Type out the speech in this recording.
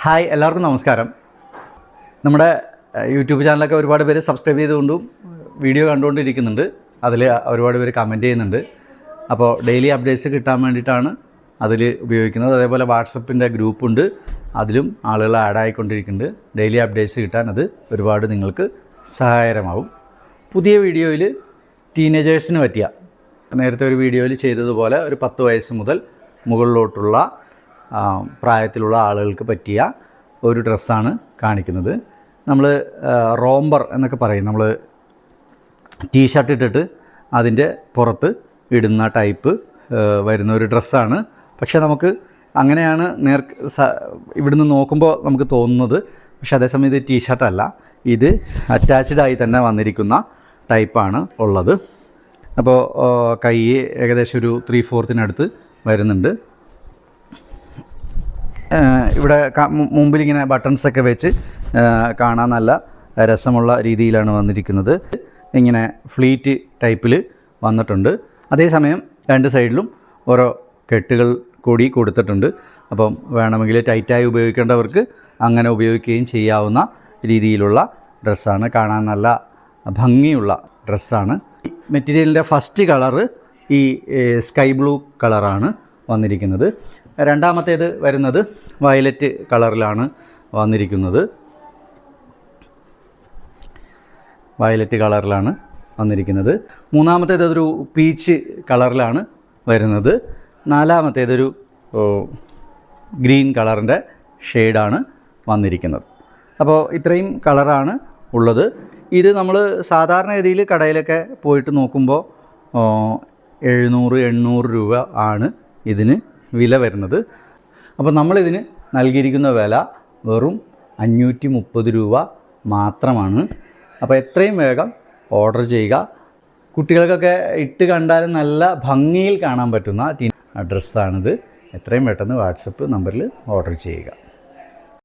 Hi, എല്ലാവർക്കും നമസ്കാരം. നമ്മുടെ യൂട്യൂബ് ചാനലൊക്കെ ഒരുപാട് പേര് സബ്സ്ക്രൈബ് ചെയ്തുകൊണ്ടും വീഡിയോ കണ്ടുകൊണ്ടിരിക്കുന്നുണ്ട്. അതിൽ ഒരുപാട് പേര് കമൻറ്റ് ചെയ്യുന്നുണ്ട്. അപ്പോൾ ഡെയിലി അപ്ഡേറ്റ്സ് കിട്ടാൻ വേണ്ടിയിട്ടാണ് അതിൽ ഉപയോഗിക്കുന്നത്. അതേപോലെ വാട്സപ്പിൻ്റെ ഗ്രൂപ്പുണ്ട്, അതിലും ആളുകൾ ആഡ് ആയിക്കൊണ്ടിരിക്കുന്നുണ്ട്. ഡെയിലി അപ്ഡേറ്റ്സ് കിട്ടാൻ അത് ഒരുപാട് നിങ്ങൾക്ക് സഹായകരമാവും. പുതിയ വീഡിയോയിൽ ടീനേജേഴ്സിന് പറ്റിയ, നേരത്തെ ഒരു വീഡിയോയിൽ ചെയ്തതുപോലെ ഒരു 10 വയസ്സ് മുതൽ മുകളിലോട്ടുള്ള പ്രായത്തിലുള്ള ആളുകൾക്ക് പറ്റിയ ഒരു ഡ്രസ്സാണ് കാണിക്കുന്നത്. നമ്മൾ റോംബർ എന്നൊക്കെ പറയും. നമ്മൾ ടീഷർട്ട് ഇട്ടിട്ട് അതിൻ്റെ പുറത്ത് ഇടുന്ന ടൈപ്പ് വരുന്ന ഒരു ഡ്രസ്സാണ്. പക്ഷേ നമുക്ക് അങ്ങനെയാണ് ഇവിടുന്ന് നോക്കുമ്പോൾ നമുക്ക് തോന്നുന്നത്. പക്ഷേ അതേസമയം ഇത് ടീഷർട്ടല്ല, ഇത് അറ്റാച്ച്ഡായി തന്നെ വന്നിരിക്കുന്ന ടൈപ്പാണ് ഉള്ളത്. അപ്പോൾ കൈ ഏകദേശം ഒരു 3/4 വരുന്നുണ്ട്. ഇവിടെ മുമ്പിലിങ്ങനെ ബട്ടൺസൊക്കെ വെച്ച് കാണാൻ നല്ല രസമുള്ള രീതിയിലാണ് വന്നിരിക്കുന്നത്. ഇങ്ങനെ ഫ്ലീറ്റ് ടൈപ്പിൽ വന്നിട്ടുണ്ട്. അതേസമയം രണ്ട് സൈഡിലും ഓരോ കെട്ടുകൾ കൂടി കൊടുത്തിട്ടുണ്ട്. അപ്പം വേണമെങ്കിൽ ടൈറ്റായി ഉപയോഗിക്കേണ്ടവർക്ക് അങ്ങനെ ഉപയോഗിക്കുകയും ചെയ്യാവുന്ന രീതിയിലുള്ള ഡ്രസ്സാണ്. കാണാൻ നല്ല ഭംഗിയുള്ള ഡ്രസ്സാണ്. മെറ്റീരിയലിൻ്റെ ഫസ്റ്റ് കളറ് ഈ സ്കൈ ബ്ലൂ കളറാണ് വന്നിരിക്കുന്നത്. രണ്ടാമത്തേത് വരുന്നത് വയലറ്റ് കളറിലാണ് വന്നിരിക്കുന്നത്. മൂന്നാമത്തേതൊരു പീച്ച് കളറിലാണ് വരുന്നത്. നാലാമത്തേതൊരു ഗ്രീൻ കളറിൻ്റെ ഷെയ്ഡാണ് വന്നിരിക്കുന്നത്. അപ്പോൾ ഇത്രയും കളറാണ് ഉള്ളത്. ഇത് നമ്മൾ സാധാരണ രീതിയിൽ കടയിലൊക്കെ പോയിട്ട് നോക്കുമ്പോൾ 700-800 രൂപ ആണ് ഇതിന് വില വരുന്നത്. അപ്പോൾ നമ്മളിതിന് നൽകിയിരിക്കുന്ന വില വെറും 530 രൂപ മാത്രമാണ്. അപ്പോൾ എത്രയും വേഗം ഓർഡർ ചെയ്യുക. കുട്ടികൾക്കൊക്കെ ഇട്ട് കണ്ടാലും നല്ല ഭംഗിയിൽ കാണാൻ പറ്റുന്ന ഡ്രസ്സാണിത്. എത്രയും പെട്ടെന്ന് വാട്സപ്പ് നമ്പറിൽ ഓർഡർ ചെയ്യുക.